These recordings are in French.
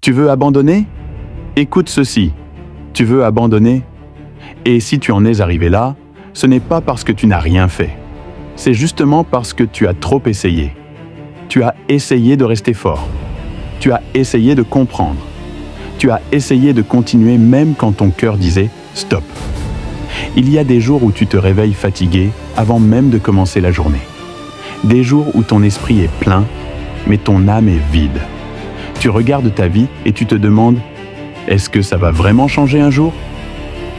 Tu veux abandonner? Écoute ceci. Tu veux abandonner? Et si tu en es arrivé là, ce n'est pas parce que tu n'as rien fait. C'est justement parce que tu as trop essayé. Tu as essayé de rester fort. Tu as essayé de comprendre. Tu as essayé de continuer même quand ton cœur disait « stop ». Il y a des jours où tu te réveilles fatigué avant même de commencer la journée. Des jours où ton esprit est plein, mais ton âme est vide. Tu regardes ta vie et tu te demandes « est-ce que ça va vraiment changer un jour ?»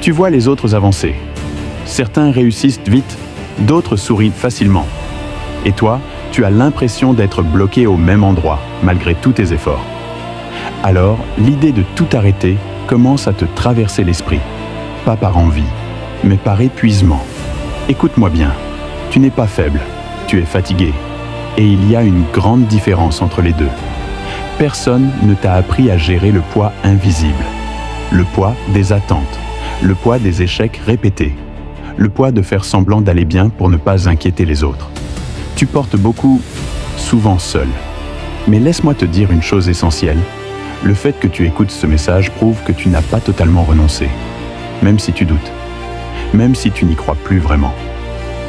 Tu vois les autres avancer. Certains réussissent vite, d'autres sourient facilement. Et toi, tu as l'impression d'être bloqué au même endroit, malgré tous tes efforts. Alors, l'idée de tout arrêter commence à te traverser l'esprit. Pas par envie, mais par épuisement. Écoute-moi bien, tu n'es pas faible, tu es fatigué. Et il y a une grande différence entre les deux. Personne ne t'a appris à gérer le poids invisible. Le poids des attentes, le poids des échecs répétés, le poids de faire semblant d'aller bien pour ne pas inquiéter les autres. Tu portes beaucoup, souvent seul. Mais laisse-moi te dire une chose essentielle. Le fait que tu écoutes ce message prouve que tu n'as pas totalement renoncé. Même si tu doutes. Même si tu n'y crois plus vraiment.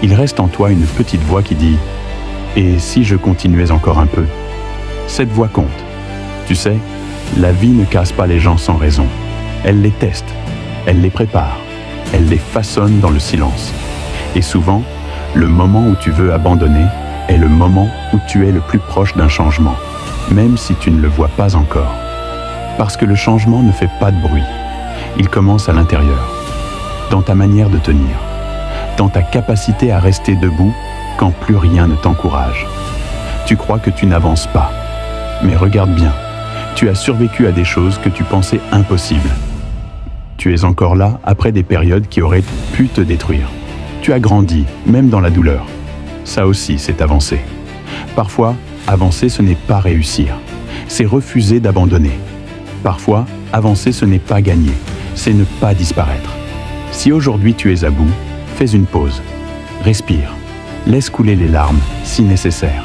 Il reste en toi une petite voix qui dit « Et si je continuais encore un peu ?» Cette voix compte. Tu sais, la vie ne casse pas les gens sans raison. Elle les teste, elle les prépare, elle les façonne dans le silence. Et souvent, le moment où tu veux abandonner est le moment où tu es le plus proche d'un changement, même si tu ne le vois pas encore. Parce que le changement ne fait pas de bruit. Il commence à l'intérieur, dans ta manière de tenir, dans ta capacité à rester debout quand plus rien ne t'encourage. Tu crois que tu n'avances pas, mais regarde bien, tu as survécu à des choses que tu pensais impossibles. Tu es encore là après des périodes qui auraient pu te détruire. Tu as grandi, même dans la douleur. Ça aussi, c'est avancer. Parfois, avancer, ce n'est pas réussir. C'est refuser d'abandonner. Parfois, avancer, ce n'est pas gagner. C'est ne pas disparaître. Si aujourd'hui tu es à bout, fais une pause. Respire. Laisse couler les larmes, si nécessaire.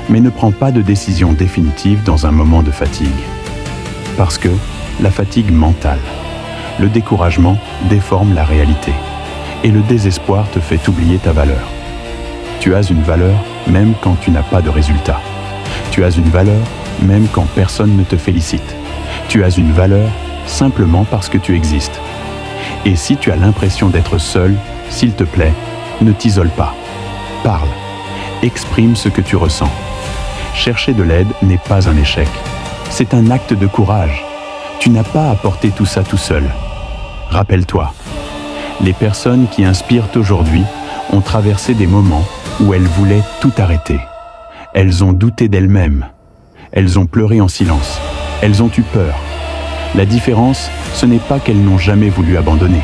Mais ne prends pas de décision définitive dans un moment de fatigue. Parce que la fatigue mentale, le découragement déforme la réalité. Et le désespoir te fait oublier ta valeur. Tu as une valeur même quand tu n'as pas de résultat. Tu as une valeur même quand personne ne te félicite. Tu as une valeur simplement parce que tu existes. Et si tu as l'impression d'être seul, s'il te plaît, ne t'isole pas. Parle. Exprime ce que tu ressens. Chercher de l'aide n'est pas un échec. C'est un acte de courage. Tu n'as pas à porter tout ça tout seul. Rappelle-toi, les personnes qui inspirent aujourd'hui ont traversé des moments où elles voulaient tout arrêter. Elles ont douté d'elles-mêmes. Elles ont pleuré en silence. Elles ont eu peur. La différence, ce n'est pas qu'elles n'ont jamais voulu abandonner.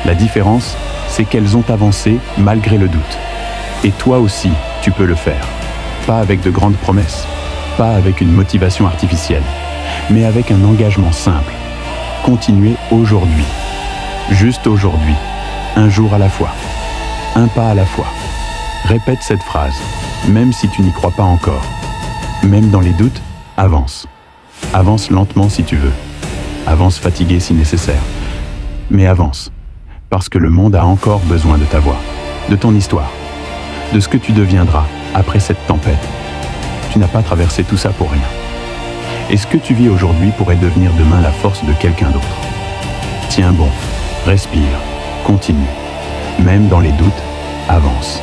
La différence, c'est qu'elles ont avancé malgré le doute. Et toi aussi, tu peux le faire. Pas avec de grandes promesses, pas avec une motivation artificielle, mais avec un engagement simple. Continuer aujourd'hui. Juste aujourd'hui. Un jour à la fois. Un pas à la fois. Répète cette phrase, même si tu n'y crois pas encore. Même dans les doutes, avance. Avance lentement si tu veux. Avance fatigué si nécessaire. Mais avance. Parce que le monde a encore besoin de ta voix, de ton histoire, de ce que tu deviendras après cette tempête. Tu n'as pas traversé tout ça pour rien. Et ce que tu vis aujourd'hui pourrait devenir demain la force de quelqu'un d'autre. Tiens bon, respire, continue. Même dans les doutes, avance.